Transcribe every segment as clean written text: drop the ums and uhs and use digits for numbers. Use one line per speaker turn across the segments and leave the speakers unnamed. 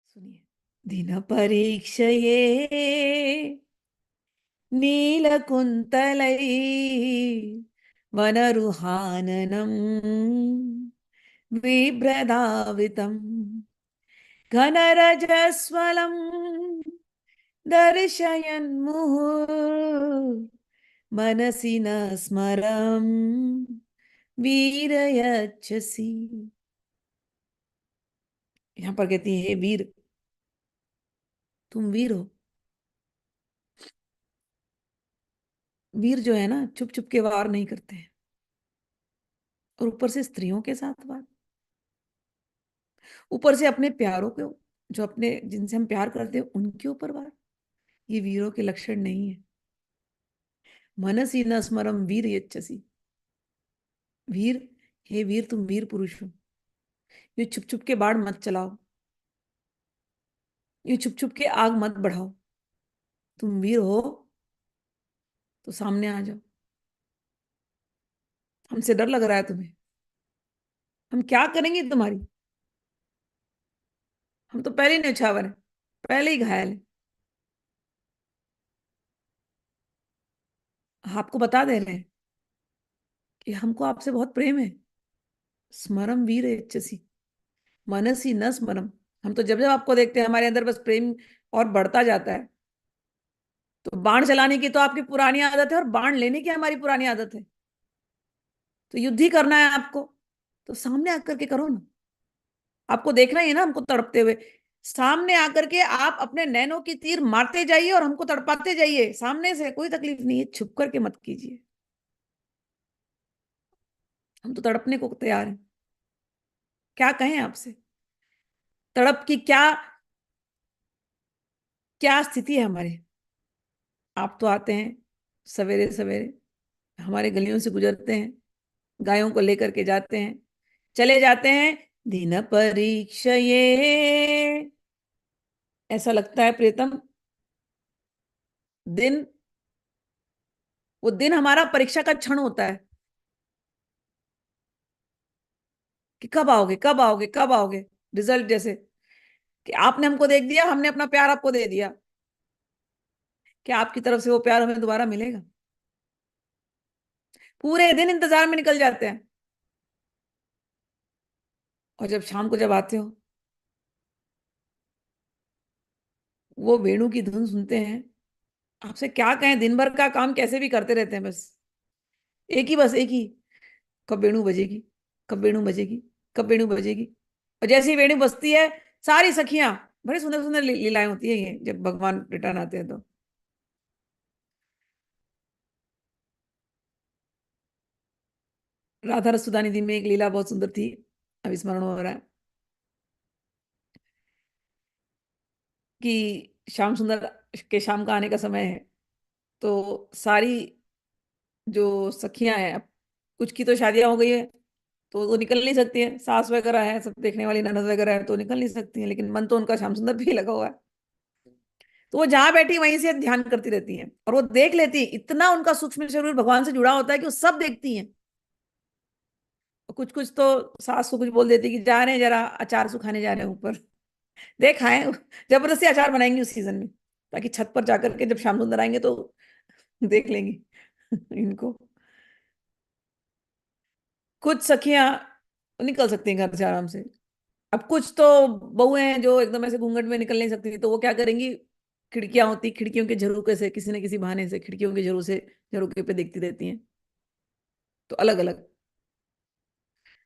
सुनिए। दिन परीक्षये नीलकुन्तलै वनरुहाननं बिभ्रदावितं घनरजस्वलं दर्शयन्मुहुः मनसि न स्मरं वीरयच्छसि। यहाँ पर कहती है, हे वीर, तुम वीर हो। वीर जो है ना, छुप छुप के वार नहीं करते हैं, और ऊपर से स्त्रियों के साथ वार, ऊपर से अपने प्यारों को, जो अपने जिनसे हम प्यार करते हैं उनके ऊपर वार। ये वीरों के लक्षण नहीं है। मनसी न स्मरम वीर यच्छसि। वीर, हे वीर, तुम वीर पुरुष हो। ये छुप छुप के बाण मत चलाओ, ये छुप छुप के आग मत बढ़ाओ। तुम वीर हो तो सामने आ जाओ। हमसे डर लग रहा है तुम्हें, हम क्या करेंगे तुम्हारी। हम तो पहले ही न्यौछावर हैं, पहले ही घायल हैं। आपको बता दे रहे हैं कि हमको आपसे बहुत प्रेम है। स्मरम वीर यच्छसि, मनसी न स्मरम। हम तो जब जब आपको देखते हैं हमारे अंदर बस प्रेम और बढ़ता जाता है। तो बाण चलाने की तो आपकी पुरानी आदत है, और बाण लेने की हमारी पुरानी आदत है। तो युद्ध ही करना है आपको, तो सामने आकर के करो ना। आपको देखना ही है ना हमको तड़पते हुए। सामने आकर के आप अपने नैनों की तीर मारते जाइए और हमको तड़पाते जाइए। सामने से कोई तकलीफ नहीं है, छुप करके मत कीजिए। हम तो तड़पने को तैयार हैं। क्या कहें आपसे। तड़प की क्या क्या स्थिति है हमारी। आप तो आते हैं सवेरे सवेरे, हमारे गलियों से गुजरते हैं, गायों को लेकर के जाते हैं, चले जाते हैं। दिन परीक्षये, ऐसा लगता है प्रीतम, दिन, वो दिन हमारा परीक्षा का क्षण होता है कि कब आओगे, कब आओगे, कब आओगे। रिजल्ट जैसे कि आपने हमको देख दिया, हमने अपना प्यार आपको दे दिया, क्या आपकी तरफ से वो प्यार हमें दोबारा मिलेगा। पूरे दिन इंतजार में निकल जाते हैं, और जब शाम को जब आते हो, वो वेणु की धुन सुनते हैं। आपसे क्या कहें, दिन भर का काम कैसे भी करते रहते हैं, बस एक ही, बस एक ही, कब वेणु बजेगी, कब वेणु बजेगी, कब वेणु बजेगी। और जैसे ही वेणु बजती है, सारी सखियां, बड़ी सुंदर सुंदर लीलाएं होती है ये जब भगवान रिटर्न आते हैं तो। राधा रसुदा निधि में एक लीला बहुत सुंदर थी, अब स्मरण हो रहा है कि श्याम सुंदर के शाम का आने का समय है। तो सारी जो सखियां हैं, अब कुछ की तो शादियां हो गई है, तो वो निकल नहीं सकती है, सास वगैरह है, सब देखने वाली ननद वगैरह है, तो निकल नहीं सकती है, लेकिन मन तो उनका श्याम सुंदर भी लगा हुआ है। तो वो जहां बैठी वहीं से ध्यान करती रहती हैं, और वो देख लेती है, इतना उनका सूक्ष्म शरीर भगवान से जुड़ा होता है कि वो सब देखती हैं। और कुछ कुछ तो सास को कुछ बोल देती है कि जा रहे हैं जरा अचार सुखाने जा रहे हैं ऊपर, देख आए, जबरदस्ती अचार बनाएंगी उस सीजन में, ताकि छत पर जाकर के जब श्याम सुंदर आएंगे तो देख लेंगी इनको। कुछ सखियां निकल सकती हैं घर से आराम से। अब कुछ तो बहुएं हैं जो एकदम ऐसे घूंघट में निकल नहीं सकती, तो वो क्या करेंगी, खिड़कियां होती, खिड़कियों के झरोके से किसी न किसी बहाने से खिड़कियों के झरोके पे देखती रहती हैं। तो अलग अलग,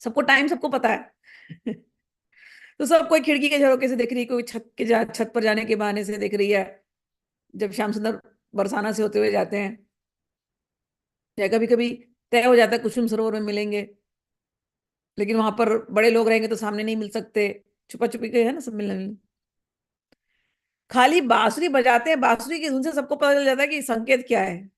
सबको टाइम सबको पता है तो सब कोई खिड़की के झरोके से देख रही है, कोई छत पर जाने के बहाने से देख रही है, जब श्याम सुंदर बरसाना से होते हुए जाते हैं। या कभी कभी तय हो जाता है कुसुम सरोवर में मिलेंगे, लेकिन वहां पर बड़े लोग रहेंगे तो सामने नहीं मिल सकते, छुपा छुपी के है ना सब मिलने मिलने। खाली बांसुरी बजाते हैं, बांसुरी की धुन से सबको पता चल जाता है कि संकेत क्या है।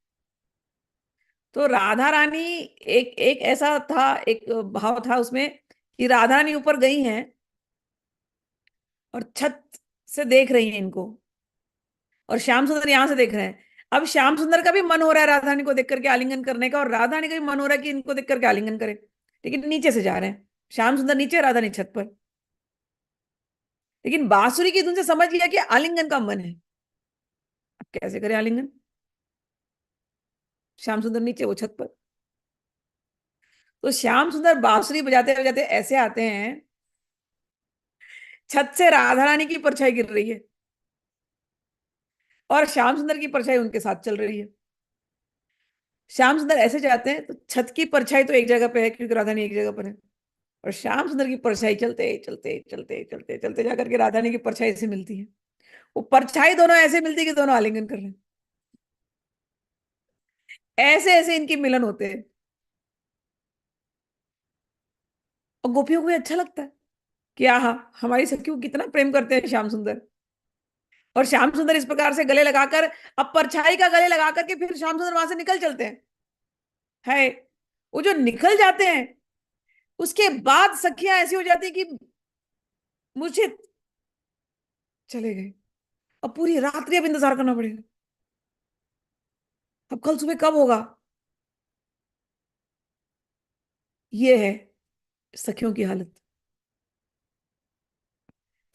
तो राधा रानी, एक एक ऐसा था, एक भाव था उसमें कि राधा रानी ऊपर गई हैं और छत से देख रही हैं इनको, और श्याम सुंदर यहां से देख रहे हैं। अब श्याम सुंदर का भी मन हो रहा है राधा रानी को देख करके आलिंगन करने का, और राधा रानी का भी मन हो रहा है कि इनको देख करके आलिंगन करे, लेकिन नीचे से जा रहे हैं, श्याम सुंदर नीचे, राधा रानी छत पर। लेकिन बांसुरी की धुन से समझ लिया कि आलिंगन का मन है। अब कैसे करें आलिंगन? श्याम सुंदर नीचे, वो छत पर। तो श्याम सुंदर बांसुरी बजाते बजाते ऐसे आते हैं, छत से राधा रानी की परछाई गिर रही है और श्याम सुंदर की परछाई उनके साथ चल रही है। श्याम सुंदर ऐसे जाते हैं तो छत की परछाई तो एक जगह पे है क्योंकि राधा रानी एक जगह पर है, और श्याम सुंदर की परछाई चलते चलते चलते चलते चलते जाकर के राधा रानी की परछाई से मिलती है। वो परछाई दोनों ऐसे मिलती है कि दोनों आलिंगन कर रहे हैं। ऐसे ऐसे इनके मिलन होते हैं। और गोपियों को भी अच्छा लगता है कि आहा, हमारी सखी को कितना प्रेम करते हैं श्याम सुंदर। और श्याम सुंदर इस प्रकार से गले लगाकर, अब परछाई का गले लगा करके फिर श्याम सुंदर वहां से निकल चलते हैं। है, वो जो निकल जाते हैं उसके बाद सखियां ऐसी हो जाती कि मुझे चले गए, अब पूरी रात्रि अब इंतजार करना पड़ेगा, अब कल सुबह कब होगा। ये है सखियों की हालत।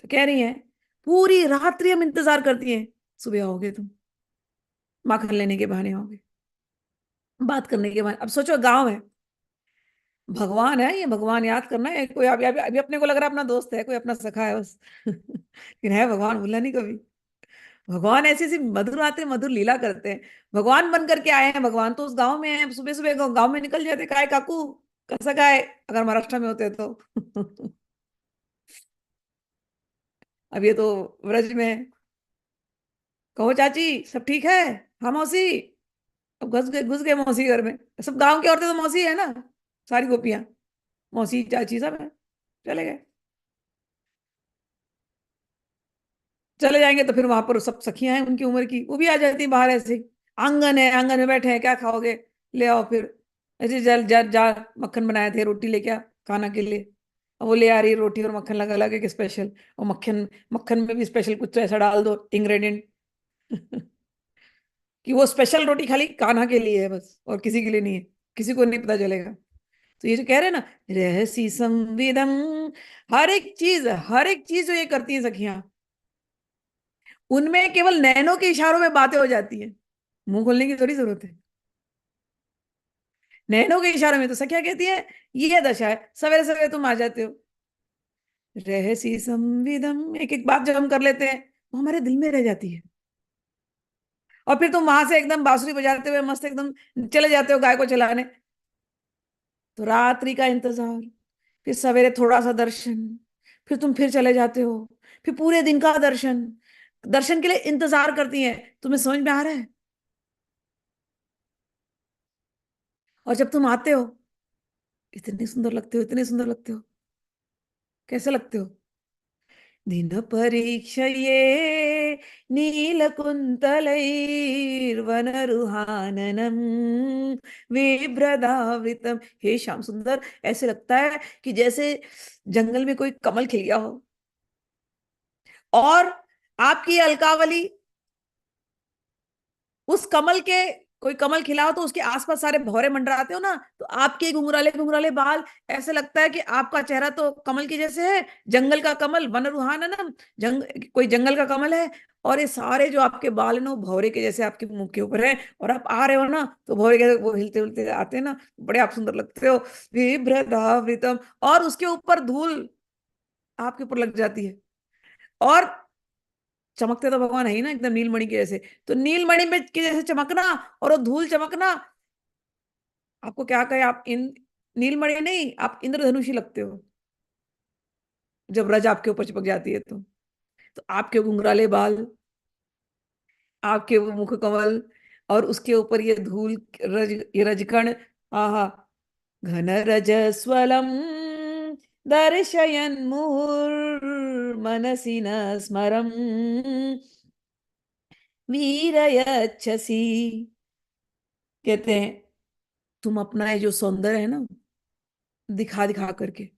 तो कह रही हैं पूरी रात्रि हम इंतजार करती हैं, सुबह आओगे तुम, माखन लेने के बहाने आओगे, बात करने के बहाने। अब सोचो गांव है, भगवान है, ये भगवान याद करना है कोई। अभी अभी अभी अपने को लग रहा है अपना दोस्त है, कोई अपना सखा है बस लेकिन है भगवान, भूला नहीं कभी। भगवान ऐसी ऐसी मधुर रात्रि मधुर लीला करते हैं। भगवान बन करके आए हैं भगवान, तो उस गांव में है, सुबह सुबह गांव में निकल जाते, काय काकू कैसा काय, अगर महाराष्ट्र में होते तो अब ये तो व्रज में है। कहो चाची सब ठीक है? हाँ मौसी। अब घुस गए मौसी घर में। सब गांव की औरतें तो मौसी है ना, सारी गोपियां मौसी चाची सब है। चले गए, चले जाएंगे तो फिर वहां पर सब सखियां हैं उनकी उम्र की, वो भी आ जाती हैं बाहर ऐसे ही। आंगन है, आंगन में बैठे हैं, क्या खाओगे, ले आओ फिर। ऐसे जल जल जा, मक्खन बनाए थे, रोटी लेके आ खाना के लिए। अब वो ले आ रही है रोटी और मक्खन लगा लगा के स्पेशल। और मक्खन, मक्खन में भी स्पेशल कुछ तो ऐसा डाल दो इंग्रेडिएंट कि वो स्पेशल रोटी खाली कान्हा के लिए है बस, और किसी के लिए नहीं है, किसी को नहीं पता चलेगा। तो ये जो कह रहे हैं ना, रहसी संविदम, हर एक चीज जो ये करती है सखियां, उनमें केवल नैनों के इशारों में बातें हो जाती है, मुंह खोलने की थोड़ी जरूरत है। नैनों के इशारों में तो सखिया कहती है ये दशा है, सवेरे सवेरे तुम आ जाते हो। रहसी संविदम, एक एक बात जब हम कर लेते हैं वो हमारे दिल में रह जाती है। और फिर तुम वहां से एकदम बांसुरी बजाते हुए मस्त एकदम चले जाते हो गाय को चलाने। तो रात्रि का इंतजार, फिर सवेरे थोड़ा सा दर्शन, फिर तुम फिर चले जाते हो, फिर पूरे दिन का दर्शन, दर्शन के लिए इंतजार करती हैं। तुम्हें समझ में आ रहा है? और जब तुम आते हो, इतने सुंदर लगते हो, इतने सुंदर लगते हो। कैसे लगते हो? दिन परीक्षये नीलकुंतलैर्वनरुहाननम बिभ्रदावृतम। हे श्याम सुंदर, ऐसे लगता है कि जैसे जंगल में कोई कमल खिल गया हो, और आपकी अलकावली उस कमल के, कोई कमल खिला हो तो उसके आसपास सारे भौरे मंडराते हो ना, तो आपके घुंघराले घुंघराले बाल, ऐसे लगता है कि आपका चेहरा तो कमल के जैसे है, जंगल का कमल, वन रुहान है ना, कोई जंगल का कमल है। और ये सारे जो आपके बाल है ना वो भौरे के जैसे आपके मुंह के ऊपर है, और आप आ रहे हो ना तो भौरे के वो हिलते हिलते आते हैं ना, बड़े आप सुंदर लगते हो। विभ्रदावृतम, और उसके ऊपर धूल आपके ऊपर लग जाती है। और चमकते तो भगवान है ही ना एकदम नीलमणि के जैसे। तो नीलमणि में के जैसे चमकना, और वो धूल चमकना, आपको क्या कहे, आप इन नीलमणि नहीं, आप इंद्रधनुषी लगते हो जब रज आपके ऊपर चिपक जाती है तो आपके घुंघराले बाल, आपके वो मुख कमल, और उसके ऊपर ये धूल, रज, ये रजकण, आहा, घन रजस्वलम दर्शयन् मुहुर्मनसि न स्मरम् वीरयच्छसि। कहते हैं तुम अपना ये जो सौंदर्य है ना, दिखा दिखा करके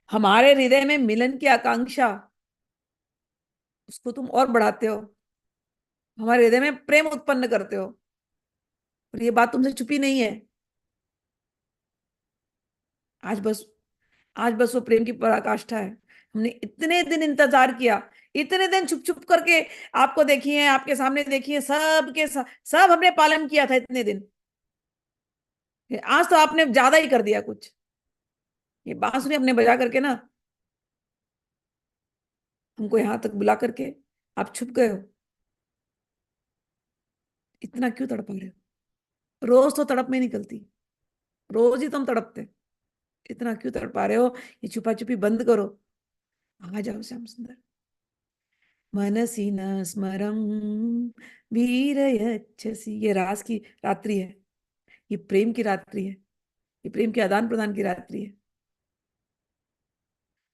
हमारे हृदय में मिलन की आकांक्षा, उसको तुम और बढ़ाते हो, हमारे हृदय में प्रेम उत्पन्न करते हो। और ये बात तुमसे छुपी नहीं है। आज बस आज बस वो प्रेम की पराकाष्ठा है। हमने इतने दिन इंतजार किया, इतने दिन छुप छुप करके आपको देखिए, आपके सामने देखिए, सब हमने पालन किया था इतने दिन। आज तो आपने ज्यादा ही कर दिया कुछ। ये बांसुरी अपने बजा करके ना हमको यहाँ तक बुला करके आप छुप गए हो। इतना क्यों तड़पा रहे हो? रोज तो तड़प में निकलती, रोज ही तुम तड़पते। इतना क्यों तड़पा रहे हो? ये छुपा छुपी बंद करो। आ जाओ श्याम सुंदर। मनसी न स्मरम वीर यच्छसि। ये रास की रात्रि है, ये प्रेम की रात्रि है, ये प्रेम के आदान प्रदान की रात्रि है।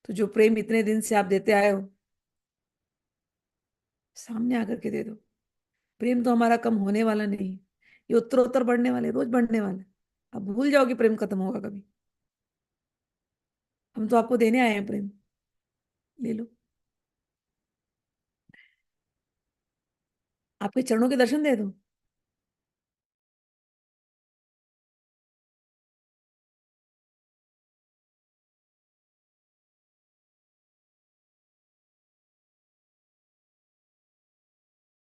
तो जो प्रेम इतने दिन से आप देते आए हो, सामने आकर के दे दो। प्रेम तो हमारा कम होने वाला नहीं है, ये उत्तरोत्तर बढ़ने वाले, रोज बढ़ने वाले। अब भूल जाओ कि प्रेम खत्म होगा कभी। हम तो आपको देने आए हैं प्रेम। ले लो। आपके चरणों के दर्शन दे दो।